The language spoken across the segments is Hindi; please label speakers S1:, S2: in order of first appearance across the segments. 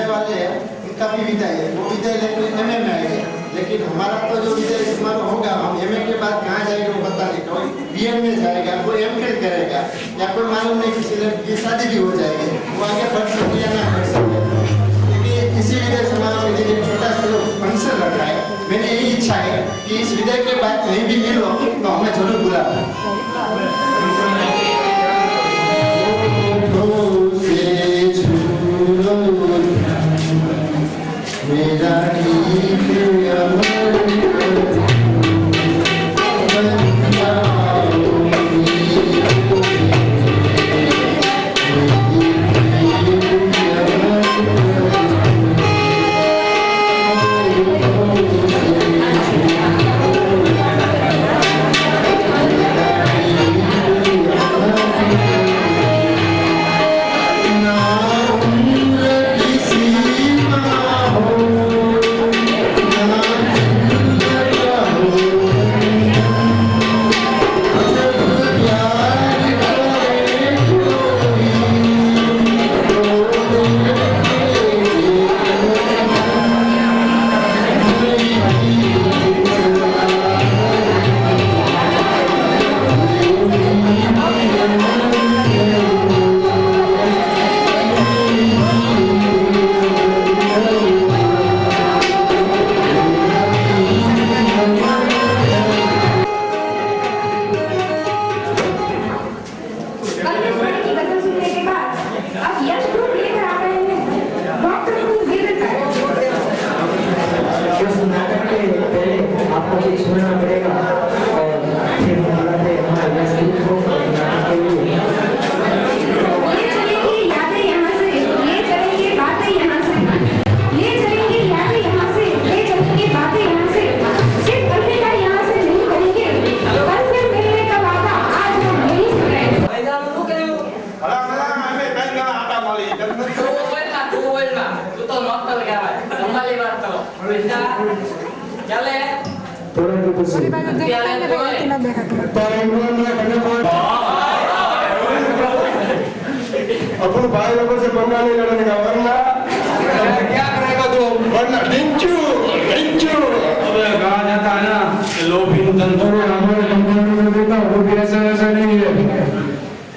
S1: वाले हैं उनका भी विजय है, वो विजय लेकिन एमए में आएंगे, लेकिन हमारा तो जो विजय समारोह होगा, हम एमए के बाद कहाँ जाएंगे वो बता नहीं, कोई बीएड में जाएगा, कोई एमफिल करेगा, या कोई मालूम नहीं किसी लड़की की शादी भी हो जाएगी, वो आगे बढ़ सकते या ना बढ़ सकते। क्योंकि इसी विजय समारोह के लिए छोटा सा फंक्शन रखा है। मेरी यही इच्छा है कि इस विजय के बाद कहीं भी मिलो तो हमें जरूर बुलाना। मेरा अपन भाई लोगों से पंगा नहीं लड़ने का, वरना क्या करेगा तू, वरना डिंचू डिंचू।
S2: अबे कहा जाता है ना कि लोभी तंत्र
S3: हमारे कंपाउंड में देखा वो भी ऐसा नहीं है।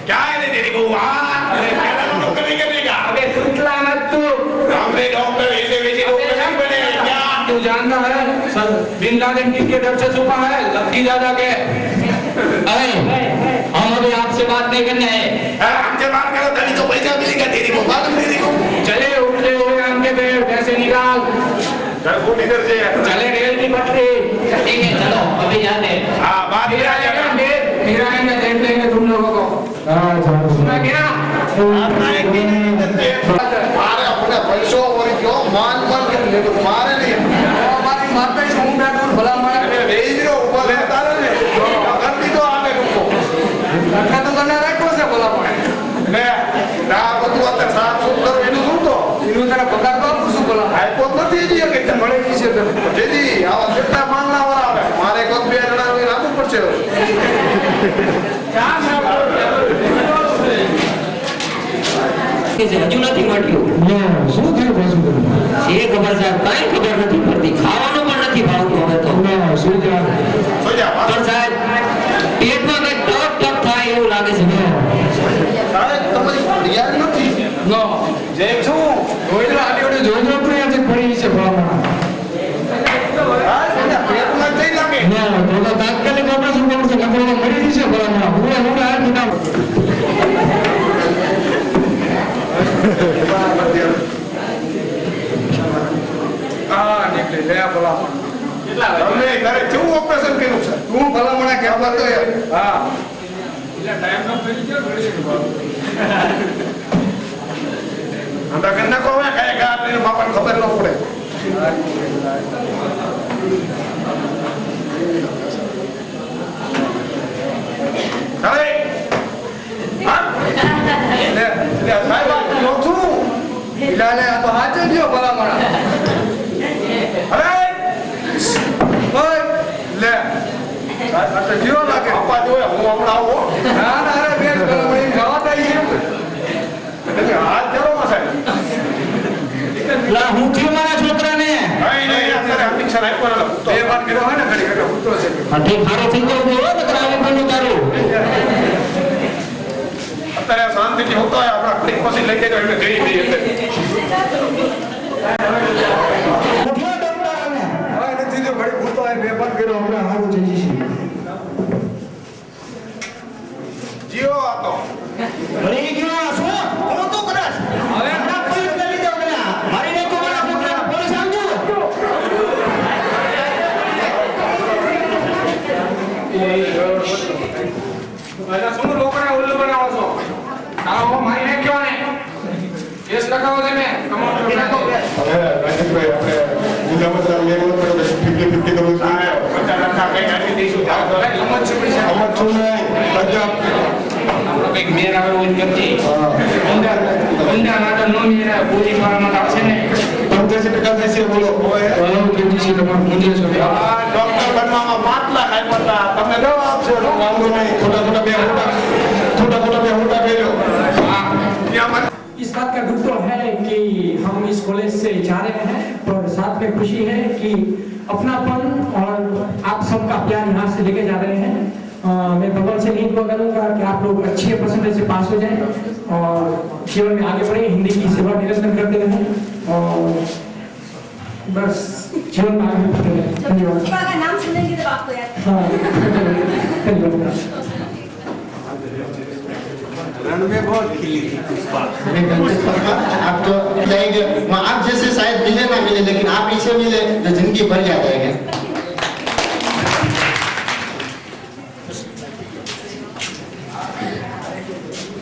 S2: क्या है तेरे को वहाँ डॉक्टर नहीं करेगा। अबे सुतला मत तू, हमरे डॉक्टर ऐसे वैसे डॉक्टर नहीं बने क्या तू जानता है? सर बिन लादेन किसके डर से छुपा है? लक्की दादा के।
S4: अरे हम अभी आपसे बात नहीं करने आए।
S2: हमसे बात करो तभी तो पैसा मिलेगा तेरे को, मालूम तेरे को। चले उठे हुए आंके पे पैसे निकाल। घर को इधर से चले रेल की पटरी।
S4: ठीक है चलो अभी जाते हैं।
S2: हाँ बात फिर आएगा, फिर आएंगे देख लेंगे तुम लोगों को। सुना क्या?
S1: मारे अपने पैसों और क्यों मान के ले तो मारे नहीं, हमारी मारते ही हूं मैं तो भला मारे भेज रहे ऊपर रहता रहे गलती तो आगे रुको रखा तो करना रखो से बोला मारे ले ना બધું અત્યારે સાફ સુફ કરો એનું શું તો એનું તને પગાર તો આપું શું બોલા આઈપો નથી જી કે તને મળે કી છે તને જેજી આવા કેટલા માંગના વાળા આવે મારે કોક બે જણા ને રાખવું પડશે ક્યાં છે
S4: હજુ નથી મળ્યું.
S3: શું થયું પાછું?
S4: છે ખબર સાહેબ, કાંઈ ખબર નથી પડતી, ખાવાનું પણ નથી ભાવતું હવે તો.
S3: શું
S2: જા
S4: પણ સાહેબ પેટમાં કંઈક ટપ ટપ થાય એવું લાગે છે.
S1: સાહેબ તમારી ફરિયાદ નથી
S2: નો જે છું
S3: જોઈજો આડી ઓડી જોઈજો આપણે આજે પડી છે ભાવમાં.
S1: હા એના પેટમાં જઈ લાગે
S3: તો તાત્કાલિક આપણે શું કરવું છે? આપણે મરી જશે ભાવમાં. પૂરા પૂરા આ કિતાબ
S2: હા નીકળી લે ભલા કેટલા તમને ઘરે કેવું ઓપરેશન કર્યું છે?
S1: તું ભલા મને કહેવા તો યાર
S2: હા એટલે ટાઈમ નો થઈ ગયો ઘડી અંદા કરના કો હે કાય કા આપને બાપાને ખબર ન પડે ચાલે હા લે લે સાહેબ નો છું
S1: ઇલાલે આ તો હાચે ગયો ભલા માણા
S2: અરે ઓય લે
S1: આ તો જીવો લાગે
S2: બાપા જોયા હું હમણાં આવો
S1: ના ના અરે બેસ ભલા મને જવા દઈએ
S3: ઠીક હારો થઈ ગયો બોલો નકર આવે પણ તારું
S2: અત્યારે શાંતિથી હોતો હોય આપણા ક્લિક પછી લઈ જજો એટલે જઈ જઈએ એટલે
S3: હા નથી જો ઘડી ભૂતો આવે બેભાન કર્યો હમણાં હારું થઈ જશે
S2: જીઓ આ તો
S3: ભણી ગયો શું હું તો કદાચ હવે ના પોલીસ કરી દો પેલા મારી ને તો મારા છોકરા પોલીસ આવજો
S2: અલા સુન લોકોને ઉલ્લુ બનાવો છો આવો મારી ને કયો ને કેસ લગાવો છે મે કમાઉન્ટ લગાવો
S5: હવે રાજેશભાઈ આપણે મુદ્દા લેવો પડે 50-50 કરું છું
S2: 50 લાખ કઈ નાખી દઈશું ગમત છે પૈસા
S5: અમર છું નહીં પંજાબ
S2: આપણો કઈક મેર આવે હોય કરતી ઊંડા નાટક નો મેર પૂરી પાડવામાં આવશે ને
S5: 85% થશે બોલો
S3: બોલો કેજી છે તમાર મુંજે છો
S2: આ ડોક્ટર બનવામાં 5 લાખ આપ્યા તમે દવા આપશો
S5: વાંધો નહીં થોડા બે હોટા ભેજો
S2: હા ત્યાં
S6: इस बात का दुख तो है कि हम इस कॉलेज से जा रहे हैं पर साथ में खुशी है कि अपनापन और आप सबका प्यार यहाँ से लेके जा रहे हैं मैं भगवान से यही दुआ करूँगा कि आप लोग अच्छे परसेंटेज से पास हो जाएं और जीवन में आगे बढ़े हिंदी की सेवा निरंतर करते रहें और बस जीवन में आगे बढ़ते रहें धन्यवाद
S7: का नाम सुनेंगे तो आपको याद
S6: हाँ धन्यवाद
S1: रण में बहुत खिली थी पुष्पा आप तो जाएंगे वहाँ आप जैसे शायद मिले ना मिले लेकिन आप इसे मिले तो जिंदगी भर याद आएगा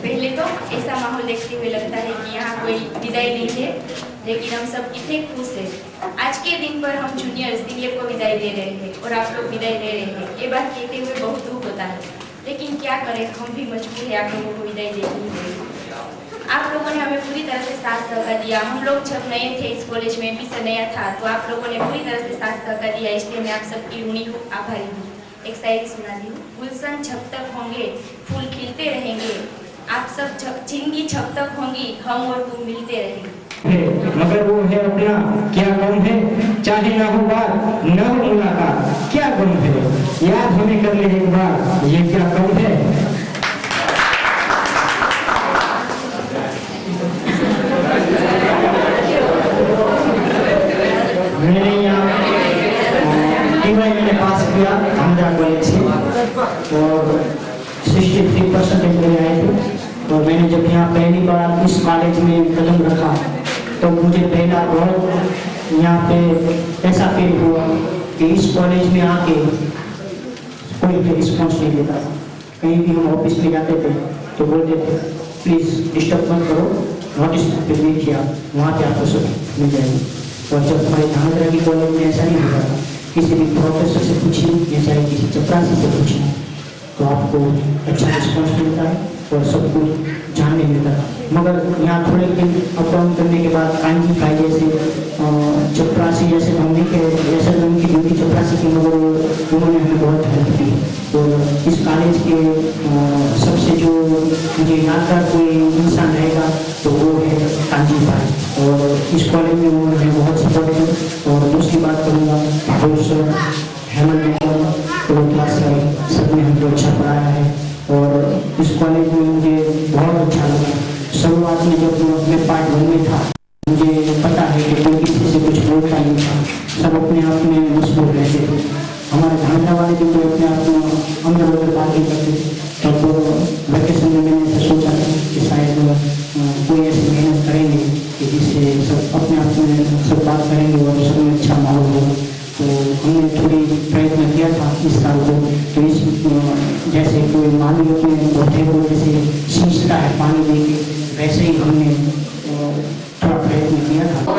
S7: पहले तो ऐसा माहौल देखते हुए लगता है कि यहाँ कोई विदाई नहीं है लेकिन हम सब कितने खुश हैं आज के दिन पर हम जूनियर्स दिलीप को विदाई दे रहे हैं और आप लोग विदाई दे रहे हैं ये बात कहते हुए बहुत दुख होता है लेकिन क्या करें हम भी मजबूर है आप लोगों को विदाई देनी है आप लोगों ने हमें पूरी तरह से साथ सहकार दिया हम लोग जब नए थे इस कॉलेज में भी से नया था तो आप लोगों ने पूरी तरह से साथ सहकार दिया इसलिए मैं आप सबकी ऋणी हूँ आभारी हूँ एक शायरी सुनाती हूँ गुलशन जब तक होंगे फूल खिलते रहेंगे आप सब जिंदगी जब तक होंगी हम और तुम मिलते रहेंगे
S6: मगर वो है अपना क्या गम है चाहे ना हो बात न हो मुलाकात क्या गम है याद हमें कर ले एक बार ये क्या गम है मैंने यहाँ मैंने पास किया आंध्रा कॉलेज से और 63% मेरे आए थे और मैंने जब यहाँ पहली बार इस कॉलेज में कदम रखा तो मुझे पहला बहुत यहाँ पे ऐसा फील हुआ कि इस कॉलेज में आके कोई भी रिस्पॉन्स नहीं देता था कहीं भी हम ऑफिस में जाते थे तो बोलते थे प्लीज़ डिस्टर्ब मत करो नोटिस पे देखिए आप वहाँ पे आपको सब मिल जाएगी और जब हमारे धांधरा की कॉलेज में ऐसा नहीं होता था किसी भी प्रोफेसर से पूछिए या चाहे किसी चपरासी से पूछिए तो आपको अच्छा रिस्पॉन्स मिलता है और सब कुछ जानने मिलता था मगर यहाँ थोड़े दिन अप डाउन करने के बाद कांजी कायदे से चपरासी जैसे हम नहीं कह जैसे उनकी ड्यूटी चपरासी की मगर उन्होंने हमें बहुत हेल्प की और इस कॉलेज के सबसे जो मुझे यादगार कोई इंसान रहेगा तो वो है कांजी भाई और इस कॉलेज में उन्होंने हमें बहुत सपोर्ट किया और दूसरी बात करूँगा सर हेमंत क्लास सबने हमको अच्छा पढ़ाया है और इस कॉलेज में मुझे बहुत अच्छा लगा शुरुआत में जब मैं पार्ट 1 में था मुझे पता है कि कोई किसी से कुछ बोलता नहीं था सब अपने आप में मशहूर रहते थे हमारे धांधरा वाले भी कोई अपने आप में अंदर उधर बातें करते थे तब वैकेशन में मैंने ऐसा सोचा था कि शायद कोई ऐसी मेहनत करेंगे कि जिससे सब अपने आप में सब बात करेंगे और सब में अच्छा माहौल होगा तो हमने थोड़ी प्रयत्न किया था इस साल को तो इस जैसे कोई मानवीय में पौधे को जैसे सींचता है पानी देके वैसे ही हमने थोड़ा प्रयत्न किया था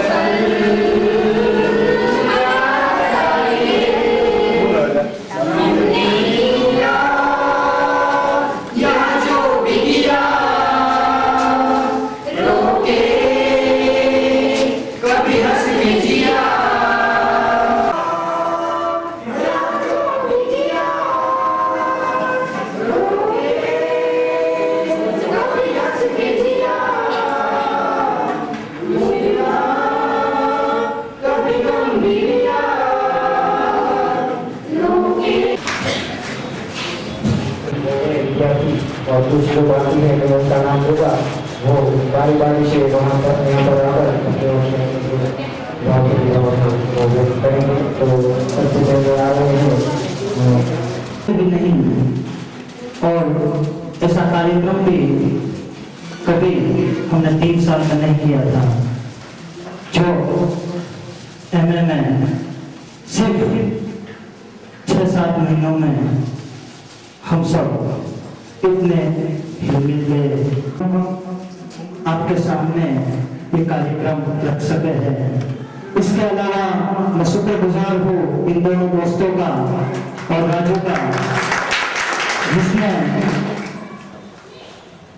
S6: में उनका नाम होगा वो बारी बारी से वहाँ पर यहाँ पर आकर अपने वो व्यक्त करेंगे। तो सबसे पहले आ रहे हैं भी नहीं, और ऐसा कार्यक्रम भी कभी हमने 3 साल में नहीं किया था। जो एमए में सिर्फ 6-7 महीनों में हम सब इतने मिल गए, आपके सामने ये कार्यक्रम रख सके हैं। इसके अलावा मैं शुक्रगुजार हूँ इन दोनों दोस्तों का और राजू का, जिसमें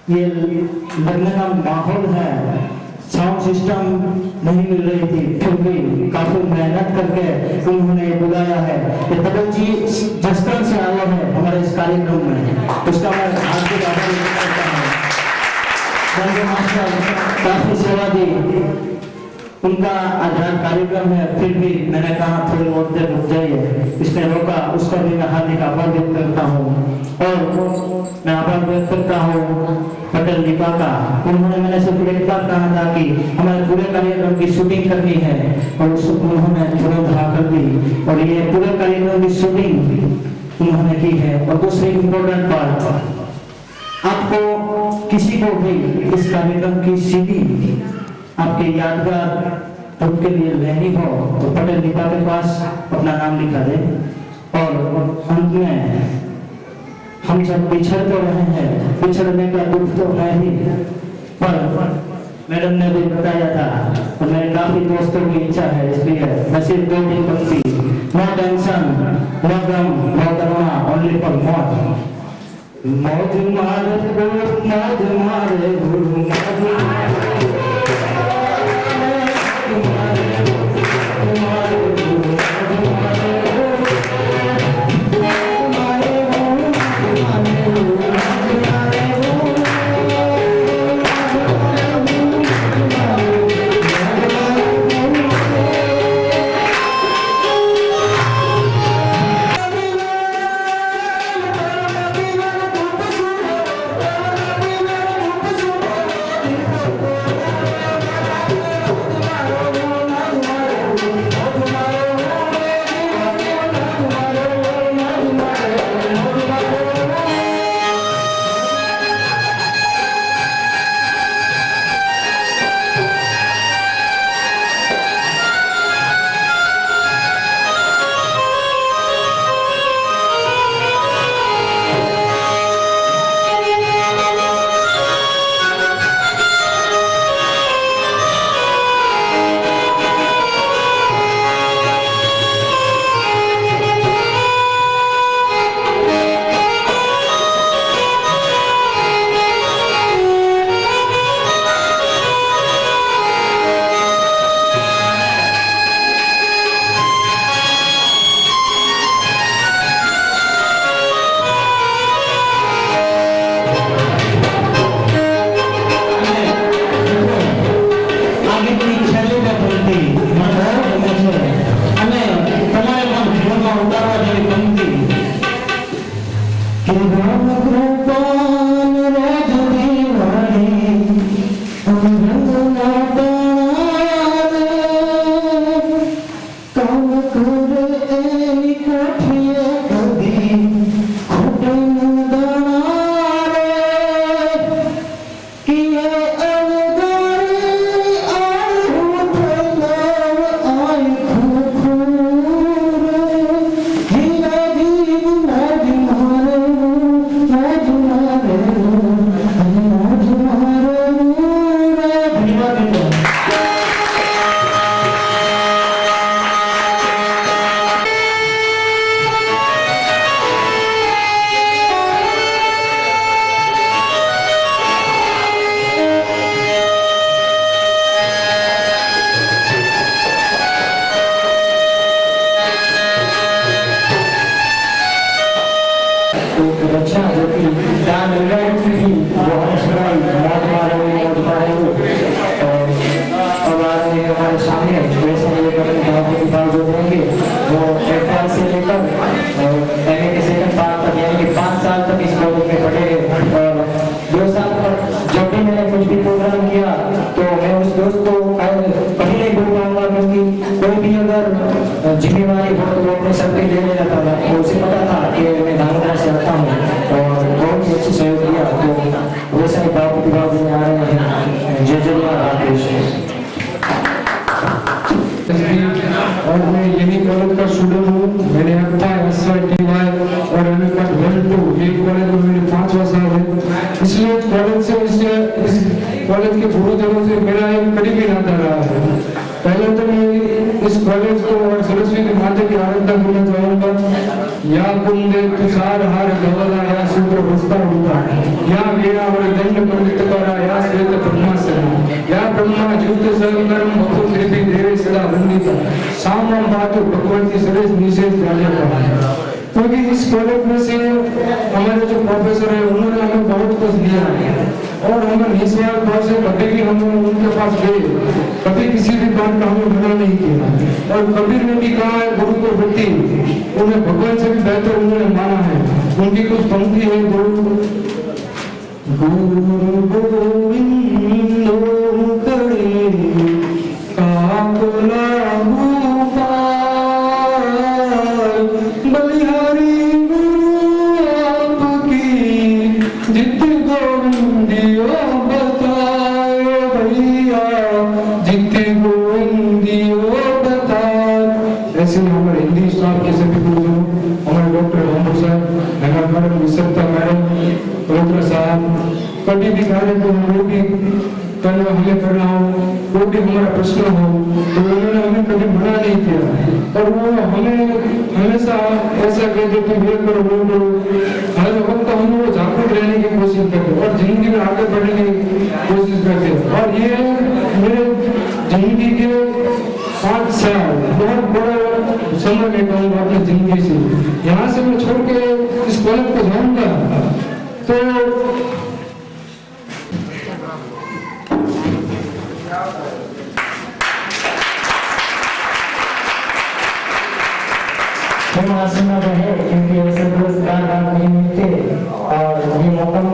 S6: ये लगने का माहौल है, साउंड सिस्टम नहीं मिल रही थी, फिर भी काफी मेहनत करके उन्होंने बुलाया है। ये तबल जी जसकरण से आए हैं हमारे इस कार्यक्रम में, उसका मैं हार्दिक आभार व्यक्त करता हूँ। संजय मास्टर काफी सेवा दी, उनका आधार कार्यक्रम है, फिर भी मैंने कहा थोड़ी और देर रुक जाइए, इसने रोका, उसका भी मैं हार्दिक आभार व्यक्त करता हूँ। और मैं आभार व्यक्त करता हूँ पटेल दीपा का, उन्होंने मैंने सिर्फ एक बार कहा था कि हमारे पूरे कार्यक्रम की शूटिंग करनी है, और उन्होंने तुरंत हाँ कर दी, और ये पूरे कार्यक्रम की शूटिंग उन्होंने की है। और दूसरी इम्पोर्टेंट बात, आपको किसी को भी इस कार्यक्रम की सीडी आपके यादगार उनके लिए लेनी हो तो पटेल दीपा के पास अपना नाम लिखा दे। और अंत में हम सब पिछड़ तो रहे हैं, पिछड़ने का दुख तो है ही, पर मैडम ने भी बताया था और मेरे काफी दोस्तों की इच्छा है, इसलिए मैं सिर्फ 2-3 पंक्ति, नो टेंशन, नो गम, नो करुणा, ओनली फॉर मौत। मौज मारे गुरु, मौज मारे गुरु, जवाब देने आ रहे हैं जेजेला राकेश।
S5: और मैं यही कॉलेज का स्टूडेंट हूँ। मैंने FY और MA 1-2 ये कॉलेज में मेरे 5वां साल है। इसलिए कॉलेज से इस कॉलेज के गुरुजनों से मेरा एक करीबी नाता रहा है। पहले तो मैं इस कॉलेज को और सरस्वती माता की आराधना करना चाहूँगा। या कुंदे तुषार हार गवला या सूत्र बस्ता उठा या वीणा और दंड पंडित करा या श्वेत ब्रह्मासन या ब्रह्मा ज्योत संगरम भक्तु देवी देवी सदा वंदिता सामम बातु भगवती सरेश निशेष जाने। क्योंकि इस कॉलेज में से हमारे जो प्रोफेसर है उन्होंने हमें बहुत कुछ दिया है और हमें निस्वार्थ भाव से कभी भी हम उनके पास गए, कभी किसी भी बात का हमें मना नहीं किया। और कबीर ने भी कहा है गुरु को वृत्ति, उन्हें भगवान से भी बेहतर उन्होंने माना है। उनकी कुछ पंक्ति है गुरु गोविंद करे काकुला बलिहारी गुरु आपकी जित गोविंदियो बताए भैया जित गोविंदियो बताए। ऐसे ही हमारे हिंदी स्टाफ के सभी गुरुजनों, हमारे डॉक्टर मोहम्मद साहब, मैडम विसरता मैडम, रुद्र साहब, कभी भी कार्य को हम लोग भी करना हमें करना हो, कोई भी हमारा प्रश्न हो तो उन्होंने हमें कभी मना नहीं किया। और वो हमें हमेशा ऐसा कहते कि ये करो वो करो, हर वक्त हम लोग जागरूक रहने की कोशिश करते और जिंदगी में आगे बढ़ने की कोशिश करते। और ये मेरे जिंदगी के 5 साल बहुत बड़ा समय मैं कहूँगा अपनी जिंदगी से। यहाँ से मैं छोड़ के इस कॉलेज को जाऊँगा तो
S6: आसना रहे क्योंकि ऐसे पुरस्कार नहीं मिलते। और ये मौका था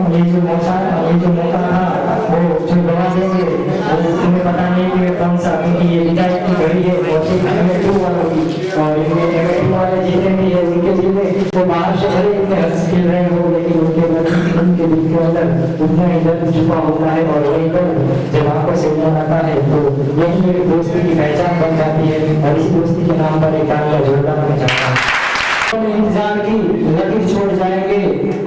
S6: वो जो गवा देंगे वो तुम्हें पता नहीं कि कौन सा, क्योंकि ये विदाई की घड़ी है और MA2 वालों की, और इनमें MA2 वाले जितने भी है उनके लिए वो बाहर से भले इतने हंस खेल रहे हो लेकिन उनके दिल के अंदर उतना ही दर्द छुपा होता है। और वही पर जब आपको सिग्नल आता है तो यही मेरी दोस्ती की पहचान बन जाती है। और इसी दोस्ती के नाम पर एक तालियां जोरदार होना चाहता हूँ। इंतजार की लकीर छोड़ जाएंगे,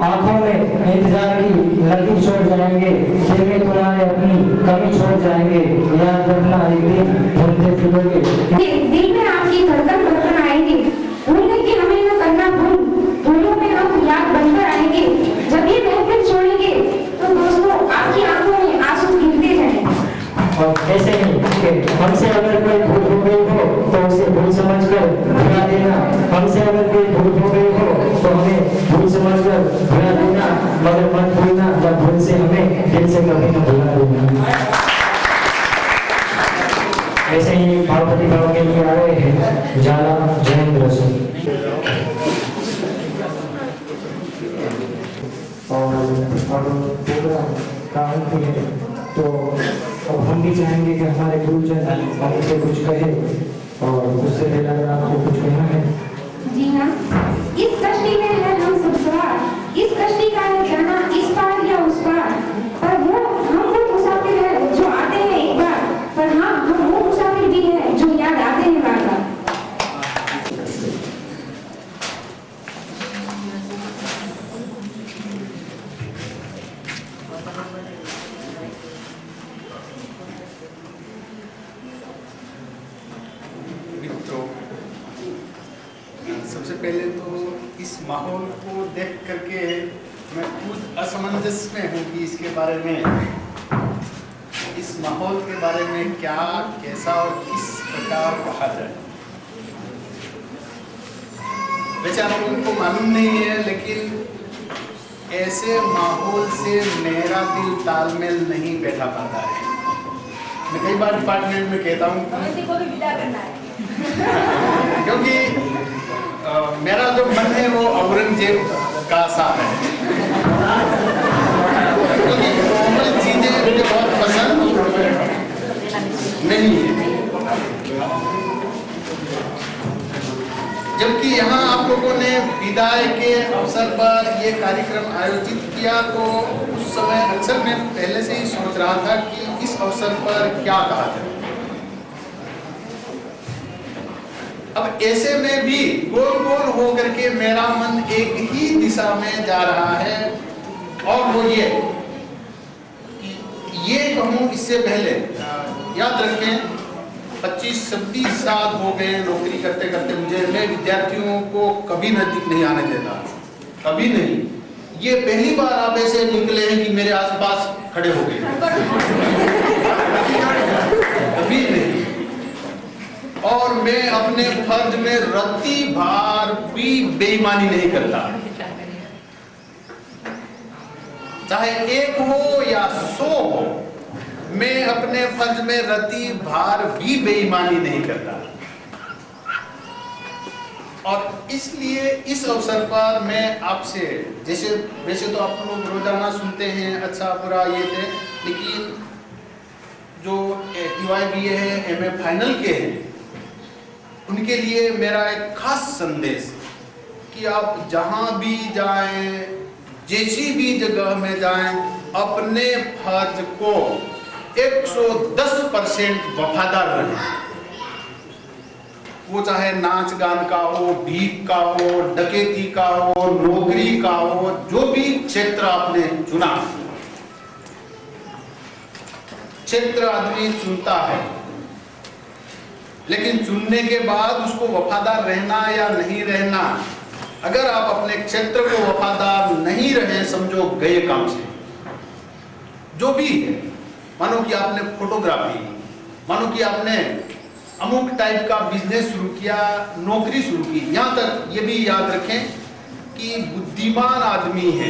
S6: आंखों में इंतजार की लकीर छोड़ जाएंगे, दिल में तुम्हारे अपनी कमी छोड़ जाएंगे, याद रखना एक दिन भूलते फिरोगे।
S8: दिल में आपकी धड़कन बनकर आएंगे, भूलने की हमें न करना भूल, भूलों में हम याद बनकर आएंगे। जब ये महफिल छोड़ेंगे तो दोस्तों आपकी आंखों में आंसू गिरते जाएंगे।
S6: और ऐसे ही हमसे अगर कोई भूल हो गई हो तो उसे भूल समझकर भुला देना, हमसे अगर कोई भूल हो गई हो तो हमें भूल समझकर भुला देना, मगर मत भूलना जब भूल से हमें दिल से कभी न भुला देना। ऐसे ही भावपति भाव के लिए आ रहे हैं जाला जयेंद्र सिंह। और प्रोग्राम का अंत है तो अब हम भी चाहेंगे कि हमारे गुरुजन हमसे कुछ कहे, और उससे पहले अगर आपको कुछ कहना है।
S8: जी हाँ, इस कश्ती में है हम सब सवार, इस कश्ती का है जाना इस पार या उस पार, पर वो हम वो मुसाफिर है जो आते हैं एक बार, पर हाँ हम वो मुसाफिर भी है जो याद आते हैं बार बार।
S9: सबसे पहले तो इस माहौल को देख करके मैं खुद असमंजस में हूँ कि इसके बारे में, इस माहौल के बारे में क्या कैसा और किस प्रकार कहा जाए। वैसे आप लोगों को मालूम नहीं है लेकिन ऐसे माहौल से मेरा दिल तालमेल नहीं बैठा पाता है। मैं कई बार डिपार्टमेंट में कहता हूँ क्योंकि मेरा जो मन है वो औरंगजेब का सा है, क्योंकि नॉर्मल चीजें मुझे बहुत पसंद नहीं है। जबकि यहाँ आप लोगों ने विदाई के अवसर पर ये कार्यक्रम आयोजित किया, तो उस समय अक्सर मैं पहले से ही सोच रहा था कि इस अवसर पर क्या कहा जाए। अब ऐसे में भी गोल गोल हो करके मेरा मन एक ही दिशा में जा रहा है, और वो ये कहूँ इससे पहले याद रखें 25-26 साल हो गए नौकरी करते करते मुझे, मैं विद्यार्थियों को कभी नजदीक नहीं आने देता, कभी नहीं। ये पहली बार आप ऐसे निकले हैं कि मेरे आसपास खड़े हो गए, कभी नहीं। और मैं अपने फर्ज में रत्ती भार भी बेईमानी नहीं करता, चाहे 1 हो या 100 हो, मैं अपने फर्ज में रत्ती भार भी बेईमानी नहीं करता। और इसलिए इस अवसर पर मैं आपसे, जैसे वैसे तो आप लोग रोजाना सुनते हैं अच्छा बुरा ये थे, लेकिन जो TY BA है, MA फाइनल के हैं, उनके लिए मेरा एक खास संदेश कि आप जहां भी जाएं, जैसी भी जगह में जाएं, अपने फर्ज को 110% वफादार रहें। वो चाहे नाच गान का हो, भीख का हो, डकैती का हो, नौकरी का हो, जो भी क्षेत्र आपने चुना, क्षेत्र आदमी चुनता है, लेकिन चुनने के बाद उसको वफादार रहना या नहीं रहना, अगर आप अपने क्षेत्र को वफादार नहीं रहे, समझो गए काम से। जो भी है, मानो कि आपने फोटोग्राफी, मानो कि आपने अमुक टाइप का बिजनेस शुरू किया, नौकरी शुरू की, यहां तक ये भी याद रखें कि बुद्धिमान आदमी है,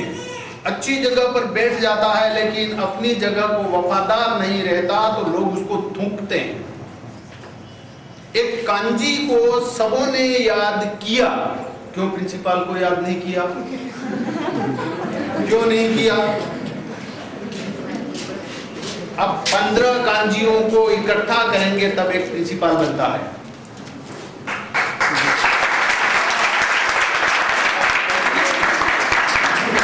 S9: अच्छी जगह पर बैठ जाता है, लेकिन अपनी जगह को वफादार नहीं रहता तो लोग उसको थूकते हैं। एक कांजी को सबों ने याद किया, क्यों प्रिंसिपल को याद नहीं किया? क्यों नहीं किया? अब 15 कांजियों को इकट्ठा करेंगे तब एक प्रिंसिपल बनता है।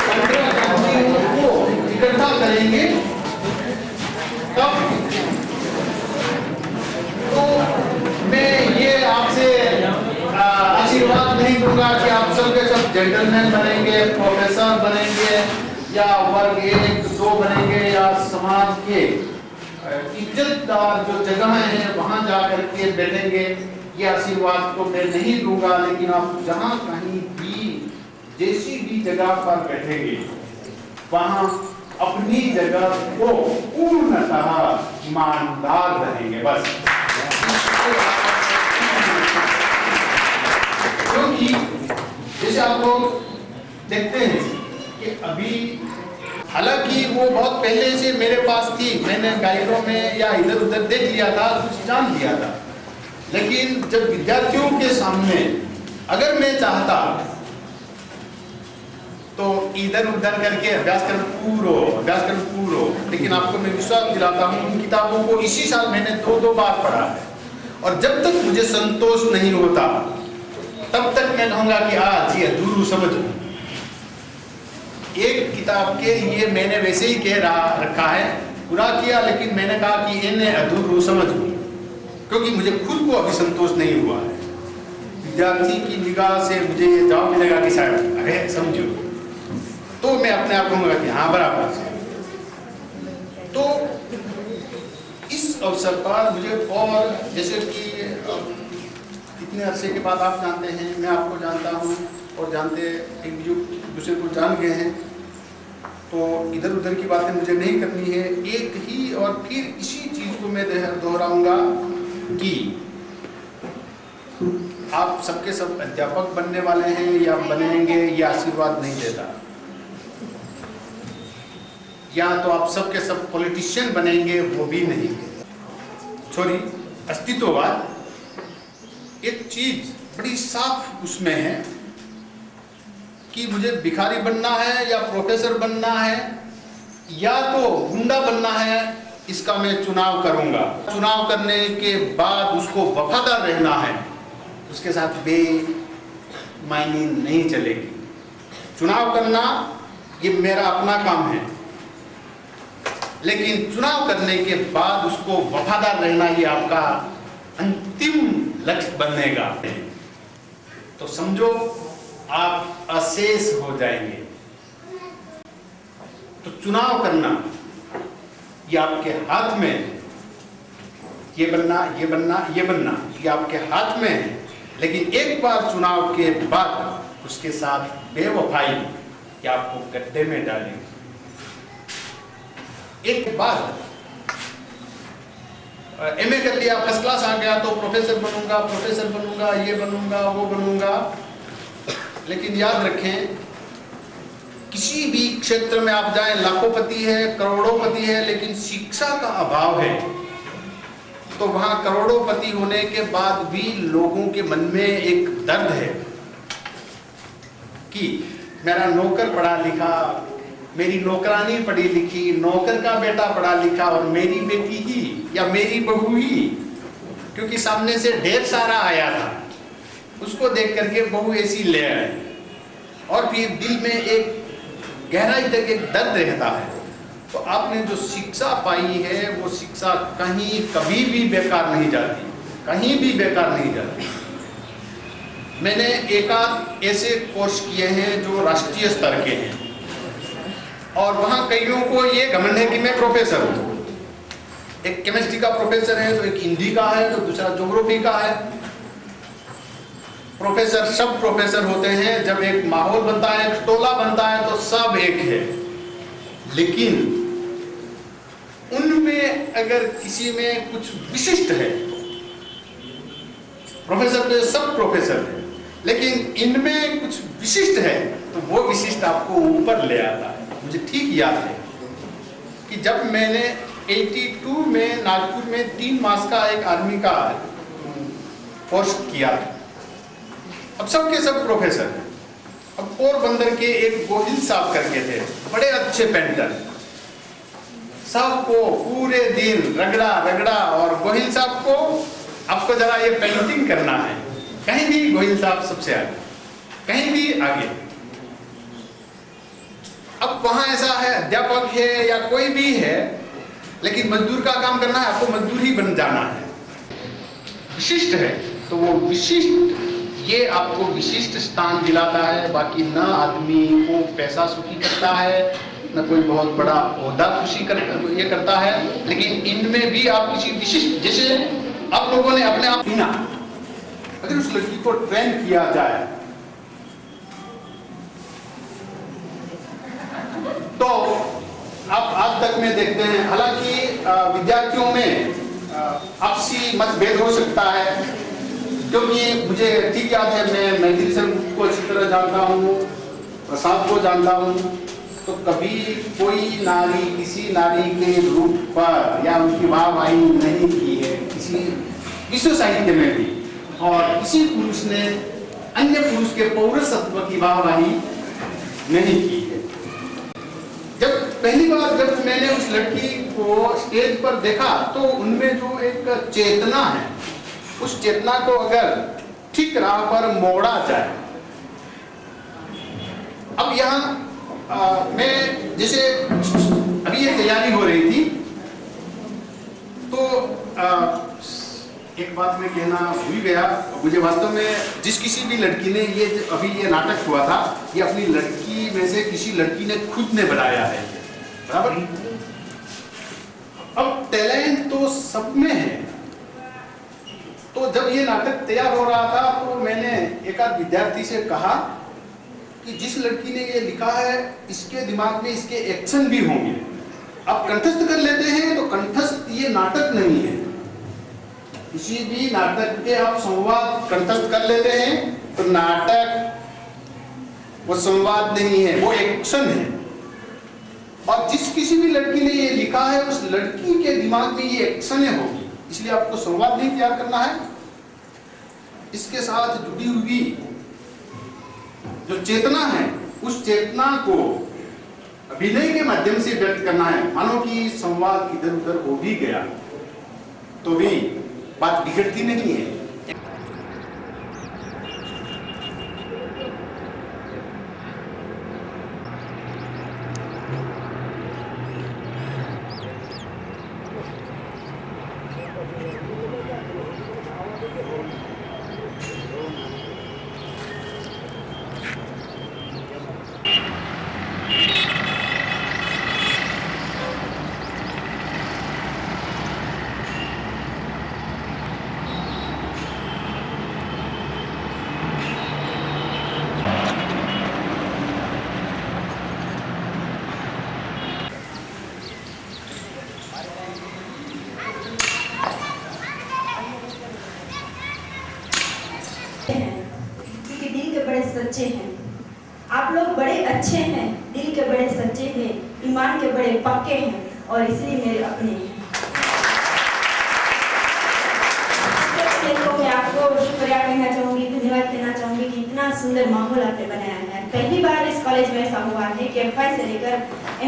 S9: 15 कांजियों को इकट्ठा करेंगे तब। तो मैं ये आपसे आशीर्वाद नहीं दूंगा कि आप सब के सब जेंटलमैन बनेंगे, प्रोफेसर बनेंगे, या वर्ग 1-2 बनेंगे, या समाज के इज्जतदार जो जगह है वहां जाकर के बैठेंगे। ये आशीर्वाद तो मैं नहीं दूंगा, लेकिन आप जहां कहीं भी जैसी भी जगह पर बैठेंगे वहां अपनी जगह को पूर्णतः ईमानदार रहेंगे, बस। क्योंकि जैसे आप लोग देखते हैं कि अभी, हालांकि वो बहुत पहले से मेरे पास थी, मैंने गाइडों में या इधर उधर देख लिया था, कुछ जान लिया था, लेकिन जब विद्यार्थियों के सामने अगर मैं चाहता तो इधर उधर करके अभ्यास कर पूरो, लेकिन आपको मैं विश्वास दिलाता हूँ उन किताबों को इसी साल मैंने 2 बार पढ़ा है, और जब तक मुझे संतोष नहीं होता तब तक मैं कहूँगा कि आज ये अधूरू समझ। एक किताब के लिए मैंने वैसे ही रखा है, पूरा किया, लेकिन मैंने कहा कि इन्हें अधूरू समझ, क्योंकि मुझे खुद को अभी संतोष नहीं हुआ है। विद्यार्थी की निगाह से मुझे ये जवाब मिलेगा कि शायद अरे समझो, तो मैं अपने आप कहूँगा कि हाँ बराबर से। तो इस अवसर पर मुझे, और जैसे कि इतने अरसे के बाद आप जानते हैं, मैं आपको जानता हूँ और जानते एक दूसरे को जान गए हैं, तो इधर उधर की बातें मुझे नहीं करनी है। एक ही और फिर इसी चीज को मैं दोहराऊंगा कि आप सबके सब अध्यापक बनने वाले हैं या बनेंगे, ये आशीर्वाद नहीं देता, या तो आप सबके सब पॉलिटिशियन बनेंगे, वो भी नहीं। सॉरी, अस्तित्ववाद एक चीज बड़ी साफ उसमें है कि मुझे भिखारी बनना है या प्रोफेसर बनना है या तो गुंडा बनना है, इसका मैं चुनाव करूंगा। चुनाव करने के बाद उसको वफादार रहना है, उसके साथ मायने नहीं चलेगी। चुनाव करना ये मेरा अपना काम है, लेकिन चुनाव करने के बाद उसको वफादार रहना ये आपका अंतिम लक्ष्य बनेगा। तो समझो आप अशेष हो जाएंगे। तो चुनाव करना ये आपके हाथ में है। ये बनना, ये बनना, ये बनना, ये आपके हाथ में है। लेकिन एक बार चुनाव के बाद उसके साथ बेवफाई ये आपको गड्ढे में डालेगी। एक बार एमए कर लिया, फर्स्ट क्लास आ गया तो प्रोफेसर बनूंगा, ये बनूंगा, वो बनूंगा। लेकिन याद रखें, किसी भी क्षेत्र में आप जाएं, लाखोंपति है, करोड़ोंपति है, लेकिन शिक्षा का अभाव है, तो वहां करोड़ोंपति होने के बाद भी लोगों के मन में एक दर्द है कि मेरा नौकर पढ़ा लिखा, मेरी नौकरानी पढ़ी लिखी, नौकर का बेटा पढ़ा लिखा और मेरी बेटी ही या मेरी बहू ही, क्योंकि सामने से ढेर सारा आया था, उसको देख करके बहू ऐसी ले आए और फिर दिल में एक गहराई तक एक दर्द रहता है। तो आपने जो शिक्षा पाई है वो शिक्षा कहीं कभी भी बेकार नहीं जाती, कहीं भी बेकार नहीं जाती। मैंने एकाध ऐसे कोर्स किए हैं जो राष्ट्रीय स्तर के हैं और वहाँ कईयों को ये घमंड है कि मैं प्रोफेसर हूँ। एक केमिस्ट्री का प्रोफेसर है, तो एक हिंदी का है, तो दूसरा ज्योग्राफी का है। प्रोफेसर सब प्रोफेसर होते हैं। जब एक माहौल बनता है, टोला बनता है, तो सब एक है। लेकिन उनमें अगर किसी में कुछ विशिष्ट है, प्रोफेसर तो सब प्रोफेसर है, लेकिन इनमें कुछ विशिष्ट है, तो वो विशिष्ट आपको ऊपर ले आता है। मुझे ठीक याद है कि जब मैंने 82 में नागपुर में 3 मास का एक आर्मी का कोर्स किया। अब सबके सब प्रोफेसर हैं। अब पोरबंदर के एक गोहिल साहब करके थे, बड़े अच्छे पेंटर, सबको पूरे दिन रगड़ा और गोहिल साहब को आपको जरा ये पेंटिंग करना है, कहीं भी गोहिल साहब सबसे आगे, कहीं भी आगे। अब वहां ऐसा है, अध्यापक है या कोई भी है, लेकिन मजदूर का काम करना है, आपको मजदूर ही बन जाना है। विशिष्ट है तो वो विशिष्ट ये आपको विशिष्ट स्थान दिलाता है। बाकी न आदमी को पैसा सुखी करता है, न कोई बहुत बड़ा ओहदा खुशी करता है, लेकिन इनमें भी आप किसी विशिष्ट, जैसे आप लोगों ने अपने आप पीना, अगर उस लड़की को ट्रेन किया जाए तो आप आज तक में देखते हैं, हालांकि विद्यार्थियों में आपसी मतभेद हो सकता है, क्योंकि मुझे ठीक याद है, मैं मैथिली सर को अच्छी तरह जानता हूँ, प्रसाद को जानता हूँ, तो कभी कोई नारी किसी नारी के रूप पर या उनकी वाहवाही नहीं की है किसी विश्व साहित्य में भी, और किसी पुरुष ने अन्य पुरुष के पौरुषत्व की वाहवाही नहीं की है। जब पहली बार जब मैंने उस लड़की को स्टेज पर देखा तो उनमें जो एक चेतना है, उस चेतना को अगर ठीक राह पर मोड़ा जाए। अब यहाँ मैं जैसे अभी ये तैयारी हो रही थी, तो एक बात मैं कहना भूल गया। मुझे वास्तव में जिस किसी भी लड़की ने ये अभी ये नाटक हुआ था, ये अपनी लड़की में से किसी लड़की ने खुद ने बनाया है, बराबर। अब टैलेंट तो सब में है। तो जब ये नाटक तैयार हो रहा था तो मैंने एक आध विद्यार्थी से कहा कि जिस लड़की ने ये लिखा है इसके दिमाग में इसके एक्शन भी होंगे। आप कंठस्थ कर लेते हैं तो कंठस्थ ये नाटक नहीं है। किसी भी नाटक के आप संवाद कंठस्थ कर लेते हैं तो नाटक वो संवाद नहीं है, वो एक्शन है। और जिस किसी भी लड़की ने ये लिखा है उस लड़की के दिमाग में ये एक्शन होगी, इसलिए आपको संवाद नहीं तैयार करना है, इसके साथ जुड़ी हुई जो चेतना है उस चेतना को अभिनय के माध्यम से व्यक्त करना है। मानो कि संवाद इधर उधर हो भी गया तो भी बात बिगड़ती नहीं है।
S8: सच्चे हैं। आप लोग बड़े अच्छे हैं, दिल के बड़े सच्चे हैं, ईमान के बड़े पक्के हैं और इसलिए मेरे अपने हैं। तो मैं आपको शुक्रिया कहना चाहूँगी, धन्यवाद कहना चाहूँगी कि इतना सुंदर माहौल आपने बनाया है। पहली बार इस कॉलेज में ऐसा हुआ है कि FY से लेकर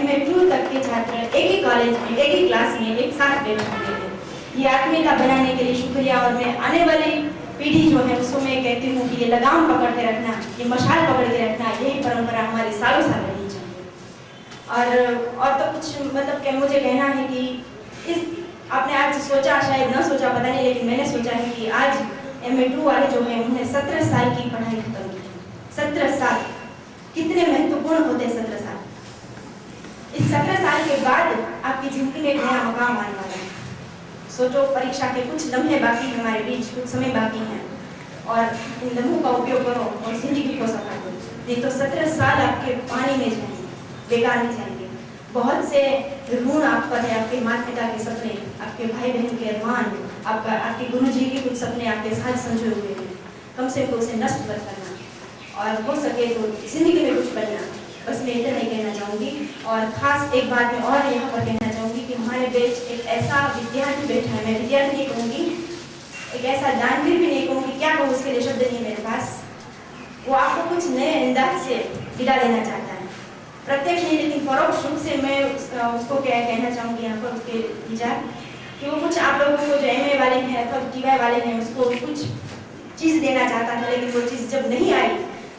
S8: MA2 तक के छात्र एक ही कॉलेज में, एक ही क्लास में एक साथ बैठ चुके हैं। ये आत्मीयता बनाने के लिए शुक्रिया। और मैं आने वाली पीढ़ी जो है उसको मैं कहती हूँ कि ये लगाम पकड़ के रखना, ये मशाल पकड़ के रखना, यही परंपरा हमारे सालों साल रहनी चाहिए। और तो कुछ मतलब कि मुझे कहना है कि इस आपने आज सोचा, शायद न सोचा पता नहीं, लेकिन मैंने सोचा है कि आज MA2 वाले जो हैं उन्हें 17 साल की पढ़ाई खत्म की। 17 साल कितने महत्वपूर्ण होते हैं 17 साल। इस 17 साल के बाद आपकी जिंदगी में एक नया मकाम आने वाला है। सोचो, परीक्षा के कुछ लम्हे बाकी हैं, हमारे बीच कुछ समय बाकी हैं और इन लम्हों का उपयोग करो और जिंदगी को सफल करो। नहीं तो 17 साल आपके पानी में जाएंगे, बेकार नहीं जाएंगे। बहुत से ऋण आप पर है, आपके माता पिता के सपने, आपके भाई बहन के अरमान, आपके गुरुजी के कुछ सपने आपके साथ संजोए हुए हैं। कम से कम उसे नष्ट मत करना और हो सके तो जिंदगी में कुछ बनना। बस मैं इतना ही कहना चाहूँगी। और खास एक बात मैं और यहाँ पर कहना चाहूँगी कि हमारे बीच एक ऐसा विद्यार्थी बैठा है, मैं विद्यार्थी नहीं कहूँगी, एक ऐसा दानवीर भी नहीं कहूँगी, क्या कहूँ उसके लिए शब्द नहीं मेरे पास। वो आपको कुछ नए अंदाज से विदा देना चाहता है, प्रत्यक्ष नहीं लेकिन परोक्ष रूप से। मैं उसको क्या कहना चाहूँगी यहाँ पर उसके विचार कि वो कुछ आप लोगों को जो MA वाले हैं अथवा TY वाले हैं उसको कुछ चीज़ देना चाहता था, लेकिन वो चीज़ जब नहीं आई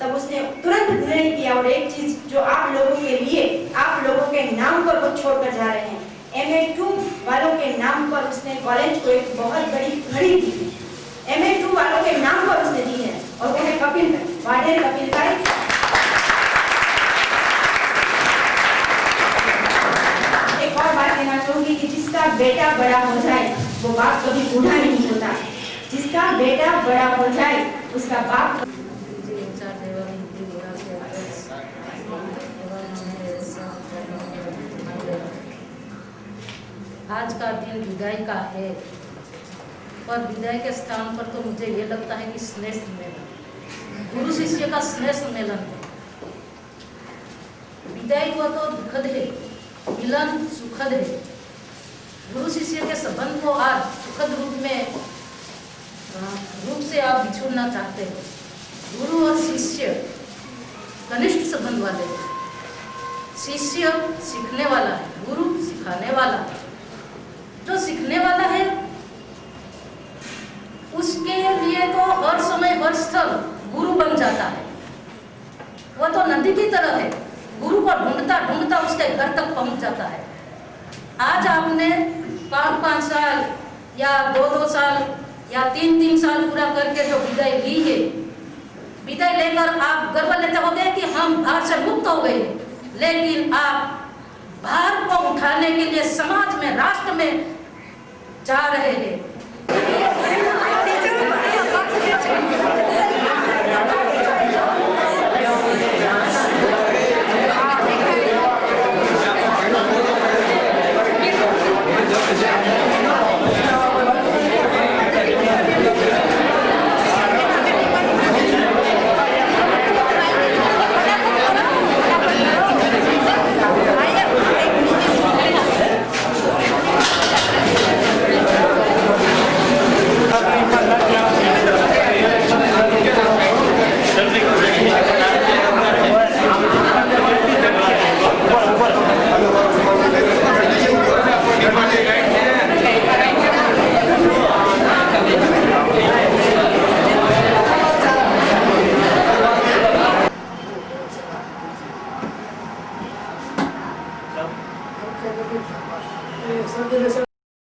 S8: तब उसने तुरंत निर्णय किया और एक चीज़ जो आप लोगों के लिए, आप लोगों के नाम पर वो छोड़कर जा रहे हैं, MA2 वालों के नाम पर उसने कॉलेज को एक बहुत बड़ी घड़ी दी है। MA2 वालों के नाम पर उसने दी है और वो है कपिल भाई, वाडेर कपिल भाई। एक और बात कहना चाहूँगी कि जिसका बेटा बड़ा हो जाए वो बाप कभी बूढ़ा नहीं होता। जिसका बेटा बड़ा हो जाए उसका बाप
S10: आज का दिन विदाई का है और विदाई के स्थान पर तो मुझे ये लगता है कि स्नेह सम्मेलन, गुरु शिष्य का स्नेह सम्मेलन है। विदाई हुआ तो दुखद है, मिलन सुखद है। गुरु शिष्य के संबंध को आज सुखद रूप से आप बिछोड़ना चाहते हो। गुरु और शिष्य घनिष्ठ संबंध वाले हैं। शिष्य सीखने वाला है, गुरु सिखाने वाला है। जो सीखने वाला है उसके लिए तो हर समय हर स्थल गुरु बन जाता है। वो तो नदी की तरह है, गुरु को ढूंढता ढूंढता उसके घर तक पहुंच जाता है। आज आपने 5-5 साल या 2-2 साल या 3-3 साल पूरा करके जो विदाई ली है, विदाई लेकर आप गर्व लेते होंगे कि हम भार से मुक्त हो गए, लेकिन आप भार को उठाने के लिए समाज में, राष्ट्र में जा रहे हैं।